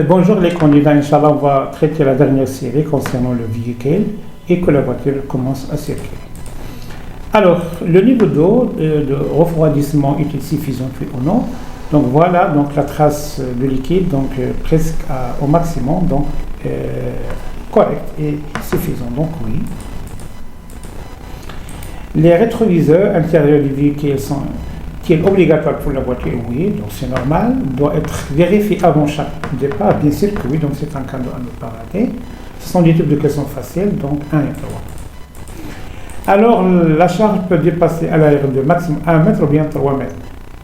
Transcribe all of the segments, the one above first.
Bonjour les candidats, Inch'Allah, on va traiter la dernière série concernant le véhicule et que la voiture commence à circuler. Alors, le niveau d'eau de refroidissement est-il suffisant oui ou non? Donc voilà, donc la trace de liquide, donc presque au maximum, donc correct et suffisant, donc oui. Les rétroviseurs intérieurs du véhicule sont-ils obligatoires pour la voiture? Oui, donc c'est normal, doit être vérifié avant chaque départ, bien sûr que oui, donc c'est un cadeau à ne pas rater. Ce sont des types de questions faciles, donc 1 et 3. Alors, la charge peut dépasser à l'arrière de maximum 1 mètre ou bien 3 mètres.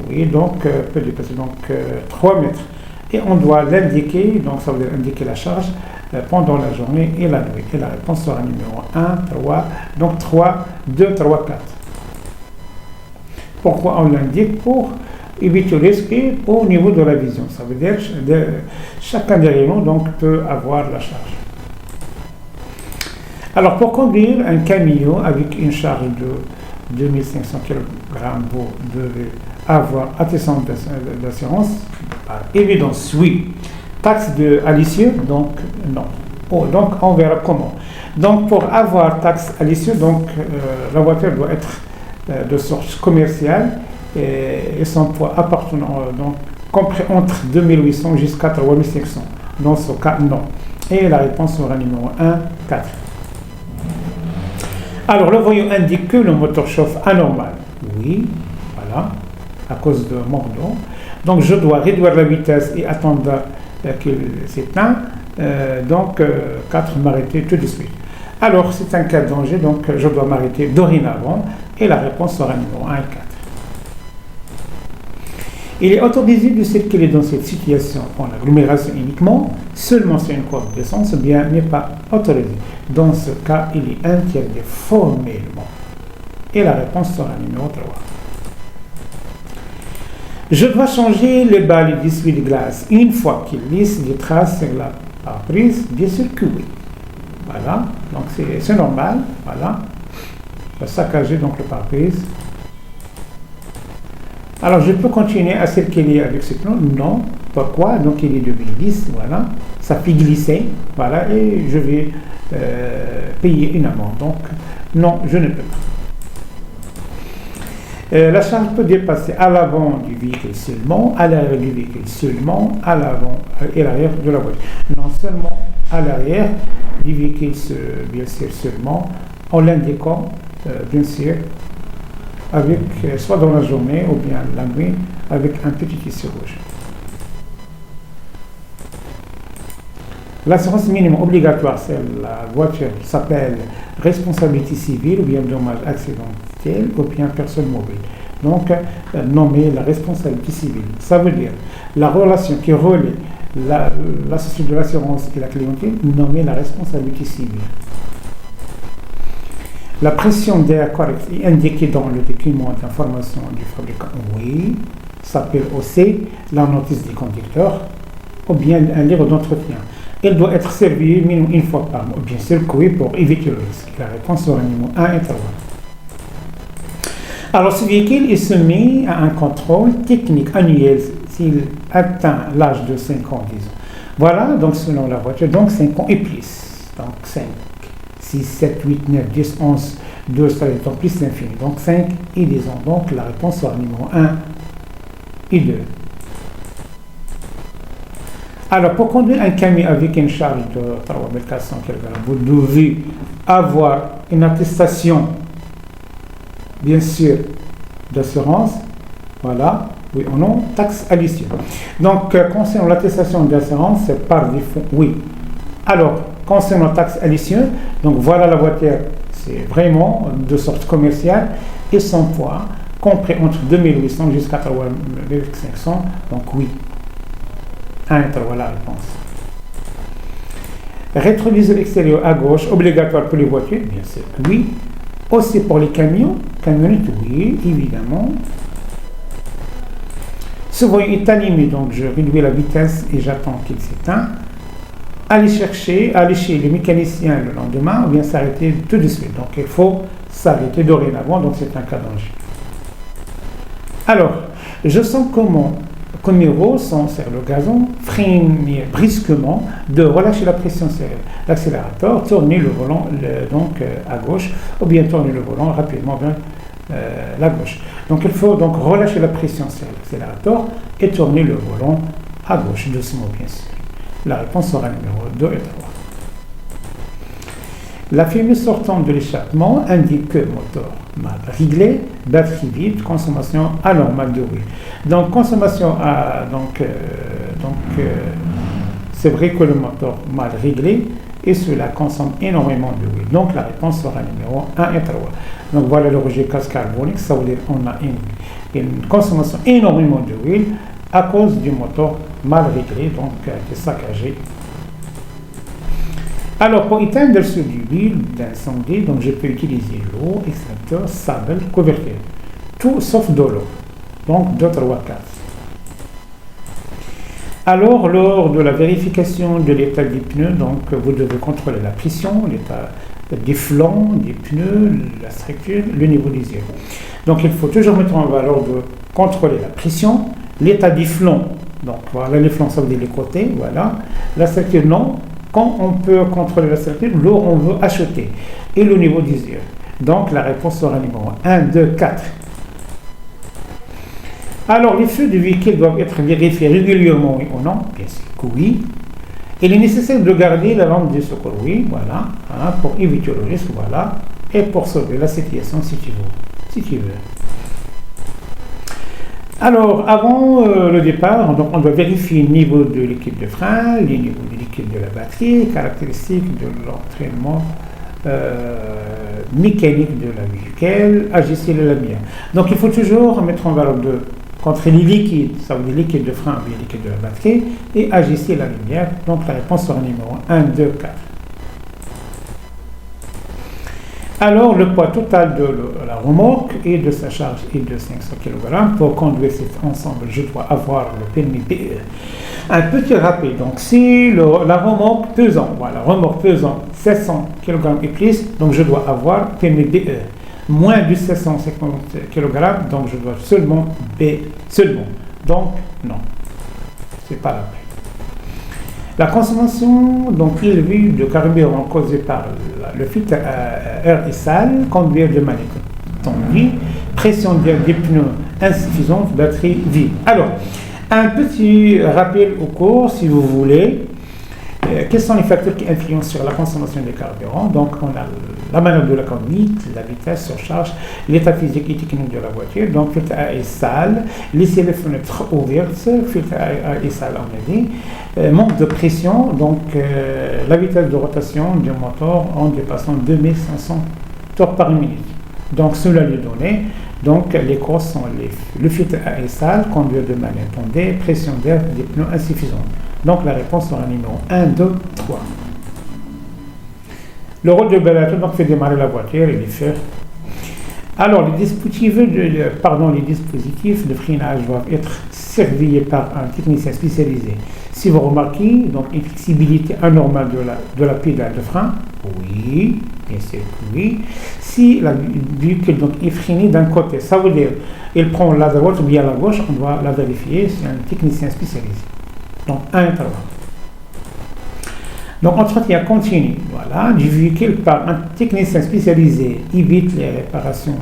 Oui, donc peut dépasser donc 3 mètres. Et on doit l'indiquer, donc ça veut dire indiquer la charge pendant la journée et la nuit. Et la réponse sera numéro 1, 3, donc 3, 2, 3, 4. Pourquoi on l'indique? Pour éviter le risque au niveau de la vision. Ça veut dire que chacun derrière nous donc, peut avoir la charge. Alors, pour conduire un camion avec une charge de 2500 kg, vous devez avoir attestation d'assurance. Par évidence, oui. Taxe à l'issue, donc non. Oh, donc, on verra comment. Donc, pour avoir taxe à l'issue, donc la voiture doit être de sorte commerciale et son poids appartenant, donc compris entre 2800 jusqu'à 3500. Dans ce cas, non. Et la réponse sera numéro 1, 4. Alors, le voyant indique que le moteur chauffe anormal. Oui, voilà, à cause de manque d'eau. Donc, je dois réduire la vitesse et attendre qu'il s'éteint. Donc, 4, m'arrêter tout de suite. Alors, c'est un cas de danger, donc je dois m'arrêter dorénavant. Et la réponse sera numéro 1 et 4. Il est autorisé de circuler dans cette situation en agglomération uniquement, seulement sur une courbe d'essence, ou bien n'est pas autorisé. Dans ce cas, il est interdit formellement. Et la réponse sera numéro 3. Je dois changer le balai d'essuie-glace une fois qu'il laisse des traces sur la pare-brise. Bien sûr que oui. Voilà, donc c'est normal. Voilà. Je vais saccager donc le pare-brise. Alors, je peux continuer à circuler avec ce pneu? Non. Pourquoi? Donc, il est devenu lisse, voilà. Ça fait glisser, voilà, et je vais payer une amende. Donc, non, je ne peux pas. La charge peut dépasser à l'avant du véhicule seulement, à l'arrière du véhicule seulement, à l'avant et l'arrière de la voiture. Non seulement à l'arrière du véhicule, bien sûr, seulement, en l'indiquant, bien sûr, avec, soit dans la journée ou bien la nuit, avec un petit tissu rouge. L'assurance minimum obligatoire, c'est la voiture s'appelle responsabilité civile ou bien dommage accidentel ou bien personne mobile. Donc, nommer la responsabilité civile. Ça veut dire la relation qui relie la société de l'assurance et la clientèle, nommer la responsabilité civile. La pression d'air correcte est indiquée dans le document d'information du fabricant. Oui, ça s'appelle aussi la notice du conducteur ou bien un livre d'entretien. Elle doit être servie minimum une fois par mois. Bien sûr que oui, pour éviter le risque. La réponse sera numéro 1 et 3. Alors, ce véhicule est soumis à un contrôle technique annuel s'il atteint l'âge de 5 ans, disons. Voilà, donc selon la voiture, donc 5 ans et plus. Donc 5. 6, 7, 8, 9, 10, 11, 12, 13, donc plus l'infini. Donc 5 et 10 ans. Donc la réponse sera numéro 1 et 2. Alors, pour conduire un camion avec une charge de 3400 kg, vous devez avoir une attestation, bien sûr, d'assurance. Voilà, oui ou non, taxe à l'issue. Donc, concernant l'attestation d'assurance, c'est par défaut, oui. Alors, concernant la taxe à l'issue, donc voilà la voiture, c'est vraiment de sorte commerciale et son poids compris entre 2800 jusqu'à 3500, donc oui. 1 et 3, la réponse. Rétroviseur extérieur à gauche, obligatoire pour les voitures, bien sûr que oui. Aussi pour les camions, camionnettes, oui, évidemment. Ce voyant est allumé, donc je réduis la vitesse et j'attends qu'il s'éteint. Aller chez le mécanicien le lendemain ou bien s'arrêter tout de suite. Donc il faut s'arrêter dorénavant, donc c'est un cas danger. Alors, je sens comment comme héros sont sur le gazon, freiner brusquement, de relâcher la pression sur l'accélérateur, tourner le volant à gauche, ou bien tourner le volant rapidement vers la gauche. Donc il faut donc relâcher la pression sur l'accélérateur et tourner le volant à gauche, doucement bien sûr. La réponse sera numéro 2 et 3. La fumée sortant de l'échappement indique que moteur mal réglé, batterie vide, consommation anormale de huile. Donc consommation c'est vrai que le moteur mal réglé et cela consomme énormément de huile. Donc la réponse sera numéro 1 et 3. Donc voilà le rejet gaz carbonique, ça veut dire qu'on a une consommation énormément de huile à cause du moteur mal réglé, donc qui est saccagé. Alors, pour éteindre ce huile d'incendie, donc je peux utiliser l'eau, extracteur, sable, couverture. Tout sauf de l'eau. Donc, 2, 3, 4. Alors, lors de la vérification de l'état des pneus, donc vous devez contrôler la pression, l'état des flancs, des pneus, la structure, le niveau des yeux. Donc, il faut toujours mettre en valeur de contrôler la pression, l'état des flancs. Donc, voilà, les flancs, ça veut dire les côtés, voilà. La structure, non. Quand on peut contrôler la structure, l'eau, on veut acheter. Et le niveau des yeux. Donc, la réponse sera numéro 1, 2, 4. Alors, les feux du véhicule doivent être vérifiés régulièrement, oui ou non? Bien sûr que oui. Il est nécessaire de garder la lampe de secours, oui, voilà, pour éviter le risque, voilà, et pour sauver la situation si tu veux. Alors, avant le départ, donc on doit vérifier le niveau de liquide de frein, le niveau du liquide de la batterie, caractéristiques de l'entraînement mécanique de la véhicule, agissez la lumière. Donc, il faut toujours mettre en valeur de contrôler les liquides, ça veut dire liquide de frein ou liquide de la batterie, et agissez la lumière. Donc, la réponse sera numéro 1, 2, 4. Alors, le poids total de la remorque et de sa charge est de 500 kg. Pour conduire cet ensemble, je dois avoir le permis BE. Un petit rappel, donc si la remorque pesant, voilà, remorque pesant 700 kg et plus, donc je dois avoir permis BE. Moins de 750 kg, donc je dois seulement B, seulement. Donc, non, c'est pas la peine. La consommation donc élevée de carburant causée par le filtre à air et sale, conduire de manière tendue, pression des pneus insuffisante, batterie vide. Alors, un petit rappel au cours, si vous voulez. Quels sont les facteurs qui influencent sur la consommation de carburant? Donc, on a la manœuvre de la conduite, la vitesse, surcharge, l'état physique et technique de la voiture, donc filtre à air et sale, laisser les fenêtres ouvertes, filtre à air et sale, on a dit, manque de pression, donc la vitesse de rotation du moteur en dépassant 2500 tours par minute. Donc, cela les données. Donc, les causes sont le filtre à air et sale, conduire de manière tendue, pression d'air des pneus insuffisante. Donc, la réponse sera numéro 1, 2, 3. Le rôle de balateur donc fait démarrer la voiture et les faire. Alors, les dispositifs de freinage doivent être surveillés par un technicien spécialisé. Si vous remarquez donc une flexibilité anormale de la pédale de frein, oui, bien sûr que oui. Si la véhicule donc est freiné d'un côté, ça veut dire il prend la droite ou bien la gauche, on doit la vérifier, c'est un technicien spécialisé. Donc, 1 et 3. Donc, entretien continu, voilà, du véhicule par un technicien spécialisé évite les réparations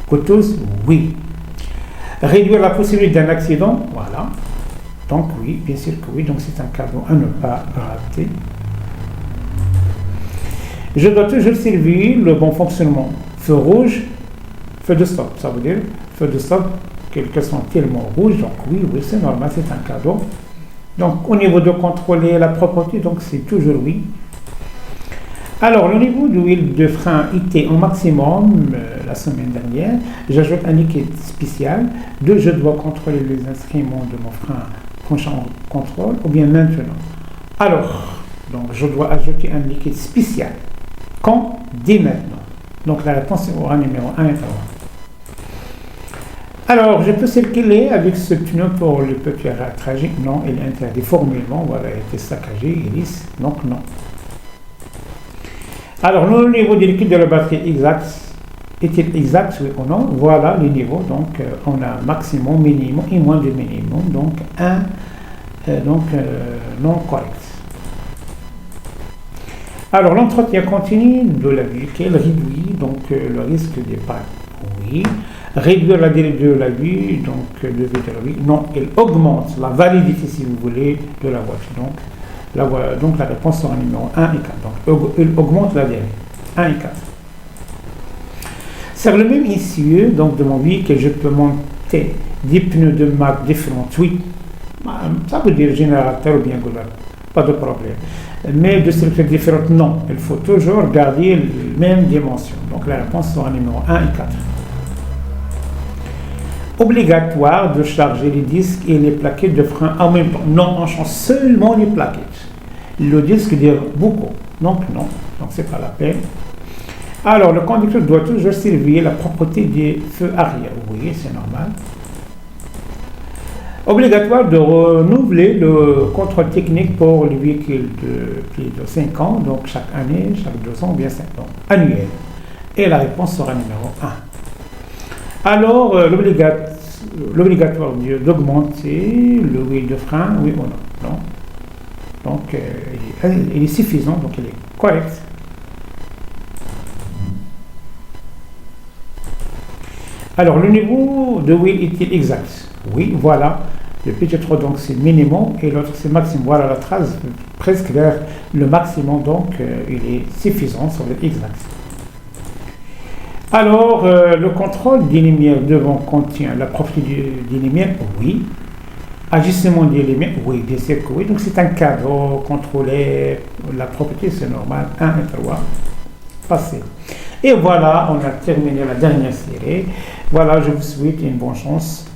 coûteuses, oui. Réduire la possibilité d'un accident, voilà. Donc, oui, bien sûr que oui, donc c'est un cadeau à ne pas rater. Je dois toujours surveiller le bon fonctionnement. Feu rouge, feu de stop, ça veut dire feu de stop, quelques sont tellement rouges, donc oui, c'est normal, c'est un cadeau. Donc, au niveau de contrôler la propreté, donc c'est toujours oui. Alors, le niveau d'huile de frein était au maximum la semaine dernière. J'ajoute un liquide spécial. 2, je dois contrôler les instruments de mon frein prochain contrôle, ou bien maintenant. Alors, donc je dois ajouter un liquide spécial. Quand? Dès maintenant. Donc, la réponse aura numéro 1 et 3. Alors, je peux circuler avec ce pneu pour le petit trajet? Non, il est interdit formellement. Voilà, il a été saccagé, il lisse. Donc, non. Alors, le niveau du liquide de la batterie exact, Est-il exact, oui ou non? Voilà les niveaux. Donc, on a maximum, minimum et moins de minimum. Donc, non correct. Alors, l'entretien continu de la vie, qu'elle réduit donc le risque des pannes. Oui. Réduire la durée de la vie, donc de vie de la vie. Non, elle augmente la validité, si vous voulez, de la voiture. Donc, la réponse sera numéro 1 et 4. Donc, elle augmente la durée. 1 et 4. C'est le même issue donc, de mon véhicule que je peux monter des pneus de marque différentes. Oui, ça veut dire générateur ou bien gouverneur. Pas de problème. Mais de structures différentes, non. Il faut toujours garder les mêmes dimensions. Donc la réponse sera numéro 1 et 4. Obligatoire de charger les disques et les plaquettes de frein en même temps. Non, on change seulement les plaquettes. Le disque dire beaucoup. Donc non, donc c'est pas la peine. Alors le conducteur doit toujours surveiller la propreté des feux arrière. Oui, c'est normal. Obligatoire de renouveler le contrôle technique pour les véhicules de plus de 5 ans, donc chaque année, chaque 2 ans ou bien 5 ans, annuel. Et la réponse sera numéro 1. Alors, l'obligatoire d'augmenter le wheel de frein, oui ou non, non. Donc, il est suffisant, donc il est correct. Alors, le niveau de wheel est-il exact? Oui, voilà. Le petit 3, donc c'est minimum, et l'autre c'est maximum. Voilà la trace, presque vers le maximum, donc il est suffisant, ça veut dire exact. Alors, le contrôle des lumières devant contient la propriété des lumières? Oui. Ajustement des lumières? Oui, bien sûr que oui. Donc c'est un cadre contrôlé, la propriété c'est normal, 1 et 3. Passé. Et voilà, on a terminé la dernière série. Voilà, je vous souhaite une bonne chance.